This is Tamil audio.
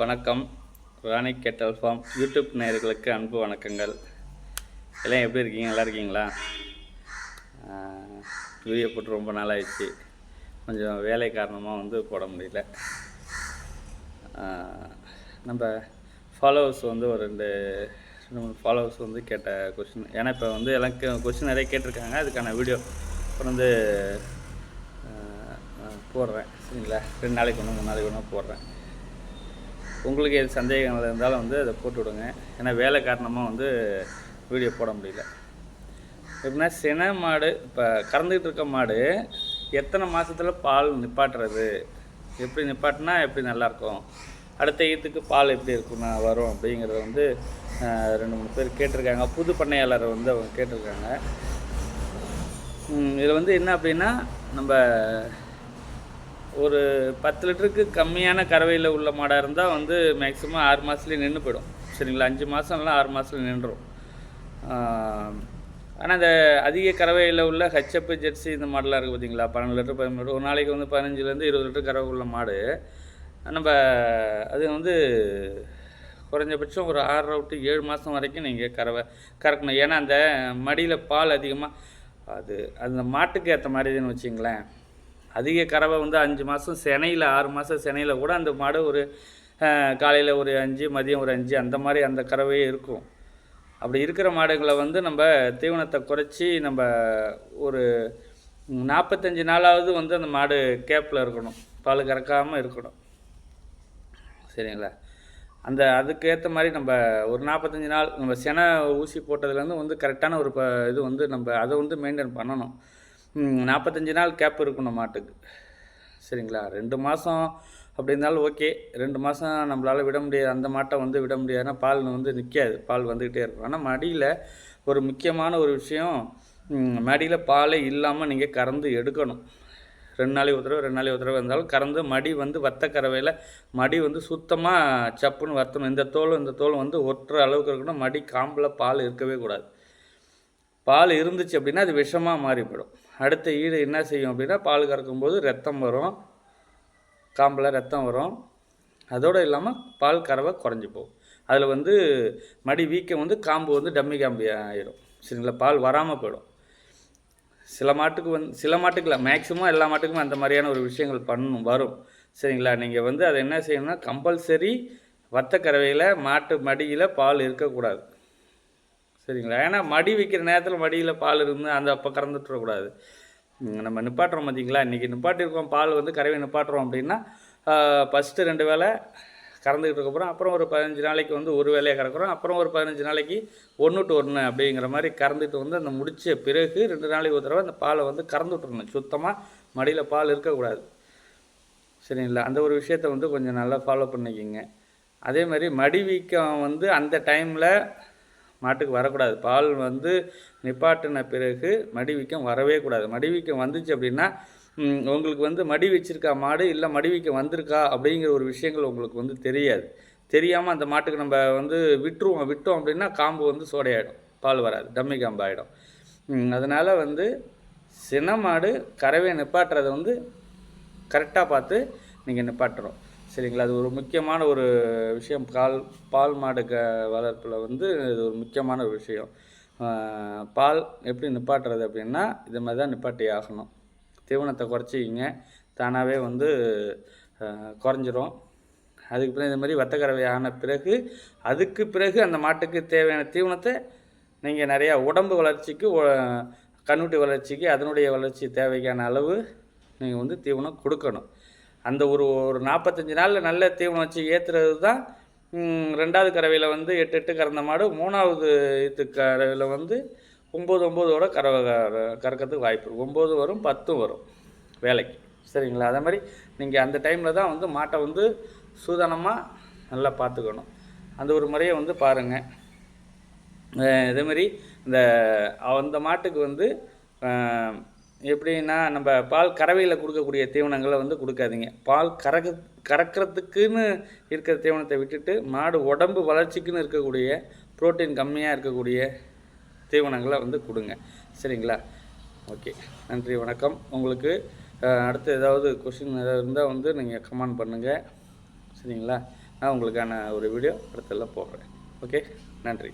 வணக்கம். ராணி கேட்டல் ஃபார்ம் யூடியூப் நேயர்களுக்கு அன்பு வணக்கங்கள். எல்லாம் எப்படி இருக்கீங்க? நல்லா இருக்கீங்களா? வீடியோ போட்டு ரொம்ப நாள் ஆயிடுச்சு. கொஞ்சம் வேலை காரணமாக போட முடியல. நம்ம ஃபாலோவர்ஸ் ஒரு ரெண்டு மூணு ஃபாலோவர்ஸ் கேட்ட கொஷின், ஏன்னா இப்போ எல்லாம் கொஷின் நிறைய கேட்டிருக்காங்க. அதுக்கான வீடியோ வந்து போடுறேன். சரிங்களா? 2 நாளைக்கு ஒன்று 3 நாளைக்கு ஒன்று போடுறேன். உங்களுக்கு எது சந்தேகங்கள் இருந்தாலும் அதை போட்டு விடுங்க. ஏன்னா வேலை காரணமாக வீடியோ போட முடியல. எப்படின்னா சினை மாடு இப்போ கறந்துக்கிட்டு இருக்க மாடு எத்தனை மாதத்தில் பால் நிப்பாட்டுறது, எப்படி நிப்பாட்டினா எப்படி நல்லாயிருக்கும், அடுத்த ஈத்துக்கு பால் எப்படி இருக்குன்னா வரும் அப்படிங்கிறத 2-3 பேர் கேட்டிருக்காங்க. புது பண்ணையாளர் அவங்க கேட்டிருக்காங்க. இதில் என்ன அப்படின்னா, நம்ம ஒரு 10 லிட்டருக்கு கம்மியான கறவையில் உள்ள மாடாக இருந்தால் மேக்ஸிமம் 6 மாதத்துலேயே நின்று போயிடும். சரிங்களா? 5 மாதம்லாம் 6 மாதத்துல நின்றுடும். ஆனால் இந்த அதிக கறவையில் உள்ள ஹெச்எப் ஜெர்சி இந்த மாடெலாம் இருக்குது பார்த்தீங்களா, 12 லிட்டர் 13 லிட்டர், ஒரு நாளைக்கு 15லேருந்து 20 லிட்டர் கறவை உள்ள மாடு. நம்ம அது குறைஞ்சபட்சம் ஒரு 6 to 7 மாதம் வரைக்கும் நீங்கள் கறக்கணும். ஏன்னா அந்த மடியில் பால் அதிகமாக அந்த மாட்டுக்கு ஏற்ற மாதிரின்னு வச்சிங்களேன். அதிக கறவை 5 மாதம் சினையில், 6 மாதம் சினையில் கூட அந்த மாடு ஒரு காலையில் ஒரு 5, மதியம் ஒரு 5, அந்த மாதிரி அந்த கறவையே இருக்கும். அப்படி இருக்கிற மாடுகளை நம்ம தீவனத்தை குறைச்சி நம்ம ஒரு 45 நாளாவது அந்த மாடு கேப்பில் இருக்கணும், பால் கறக்காமல் இருக்கணும். சரிங்களா? அதுக்கேற்ற மாதிரி நம்ம ஒரு 45 நாள் நம்ம செனை ஊசி போட்டதுலேருந்து கரெக்டான ஒரு இது நம்ம அதை மெயின்டைன் பண்ணணும். 45 நாள் கேப் இருக்கணும் மாட்டுக்கு. சரிங்களா? 2 மாதம் அப்படி இருந்தாலும் ஓகே. 2 மாதம் நம்மளால் விட முடியாது, அந்த மாட்டை விட முடியாதுன்னா பால் நிற்காது, பால் வந்துக்கிட்டே இருக்கும். ஆனால் மடியில் ஒரு முக்கியமான ஒரு விஷயம், மடியில் பாலே இல்லாமல் நீங்கள் கறந்து எடுக்கணும். 2 நாளைக்கு ஒரு தடவை இருந்தாலும் கறந்து மடி வத்த கறவையில் மடி சுத்தமாக சப்புன்னு வற்றணும். இந்த தோல் ஒட்டுற அளவுக்கு இருக்கணும். மடி காம்பில் பால் இருக்கவே கூடாது. பால் இருந்துச்சு அப்படின்னா அது விஷமாக மாறி போயிடும். அடுத்த ஈடு என்ன செய்யும் அப்படின்னா, பால் கறக்கும்போது ரத்தம் வரும், காம்பில் ரத்தம் வரும். அதோடு இல்லாமல் பால் கறவை குறைஞ்சி போகும். அதில் மடி வீக்கம் காம்பு டம்மி காம்பு ஆயிடும். சரிங்களா? பால் வராமல் போயிடும். சில மாட்டுக்கு இல்லை, மேக்ஸிமம் எல்லா மாட்டுக்குமே அந்த மாதிரியான ஒரு விஷயங்கள் வரும். சரிங்களா? நீங்கள் அதை என்ன செய்யணும்னா, கம்பல்சரி வத்த கறவையில் மாட்டு மடியில் பால் இருக்கக்கூடாது. சரிங்களா? ஏன்னா மடி வைக்கிற நேரத்தில் மடியில் பால் இருந்து அப்போ கறந்துட்டுறக்கூடாது. நம்ம நிப்பாட்டுறோம் பார்த்தீங்களா, இன்றைக்கி நிப்பாட்டிருக்கோம் பால் கறவை நிப்பாட்டுறோம் அப்படின்னா, ஃபஸ்ட்டு 2 வேளை கறந்துக்கிட்டு இருக்கப்புறம் அப்புறம் ஒரு 15 நாளைக்கு ஒரு வேலையை கறக்குறோம். அப்புறம் ஒரு 15 நாளைக்கு 1 to 1 அப்படிங்கிற மாதிரி கறந்துட்டு அந்த முடித்த பிறகு 2 நாளைக்கு ஒரு தடவை அந்த பாலை கறந்து விட்டுறணும். சுத்தமாக மடியில் பால் இருக்கக்கூடாது. சரிங்களா? அந்த ஒரு விஷயத்தை கொஞ்சம் நல்லா ஃபாலோ பண்ணிக்கிங்க. அதே மாதிரி மடி வீக்கம் அந்த டைமில் மாட்டுக்கு வரக்கூடாது. பால் நிப்பாட்டின பிறகு மடி வீக்கம் வரவே கூடாது. மடி வீக்கம் வந்துச்சு அப்படின்னா உங்களுக்கு மடி வச்சிருக்கா மாடு, இல்லை மடி வீக்கம் வந்திருக்கா அப்படிங்கிற ஒரு விஷயங்கள் உங்களுக்கு தெரியாது. தெரியாமல் அந்த மாட்டுக்கு நம்ம விட்டோம் அப்படின்னா காம்பு சோடையாயிடும், பால் வராது, டம்மி காம்பு ஆகிடும். அதனால் சினை மாடு கறவை நிப்பாட்டுறதை கரெக்டாக பார்த்து நீங்கள் நிப்பாட்டுறோம். சரிங்களா? அது ஒரு முக்கியமான ஒரு விஷயம். பால் மாடு வளர்ப்பில் இது ஒரு முக்கியமான ஒரு விஷயம். பால் எப்படி நிப்பாட்டுறது அப்படின்னா, இது மாதிரி தான் நிப்பாட்டி ஆகணும். தீவனத்தை குறைச்சிக்கிங்க, தானாகவே குறைஞ்சிரும். அதுக்கு பிறகு இந்த மாதிரி வத்தக்கறவை ஆன பிறகு அதுக்கு பிறகு அந்த மாட்டுக்கு தேவையான தீவனத்தை நீங்கள் நிறையா உடம்பு வளர்ச்சிக்கு, கண்ணுட்டி வளர்ச்சிக்கு, அதனுடைய வளர்ச்சி தேவைக்கான அளவு நீங்கள் தீவனம் கொடுக்கணும். அந்த ஒரு 45 நாளில் நல்ல தீவனம் வச்சு ஏற்றுறது தான் 2வது கறவையில் 8 கறந்த மாடு 3வது இது கறவையில் 9 கறக்கிறதுக்கு வாய்ப்பு இருக்குது. 9 வரும், 10 வரும் வேலைக்கு. சரிங்களா? அதே மாதிரி நீங்கள் அந்த டைமில் தான் மாட்டை சூதானமாக நல்லா பார்த்துக்கணும். அந்த ஒரு முறையை பாருங்கள். இதேமாரி அந்த மாட்டுக்கு எப்படின்னா, நம்ம பால் கறவையில் கொடுக்கக்கூடிய தீவனங்களை கொடுக்காதீங்க. பால் கறக்கிறதுக்குன்னு இருக்கிற தீவனத்தை விட்டுட்டு மாடு உடம்பு வளர்ச்சிக்குன்னு இருக்கக்கூடிய புரோட்டீன் கம்மியாக இருக்கக்கூடிய தீவனங்களை கொடுங்க. சரிங்களா? ஓகே, நன்றி, வணக்கம். உங்களுக்கு அடுத்து ஏதாவது கொஷின் ஏதாவது இருந்தால் நீங்கள் கமெண்ட் பண்ணுங்கள். சரிங்களா? நான் உங்களுக்கான ஒரு வீடியோ அடுத்தெல்லாம் போடுறேன். ஓகே, நன்றி.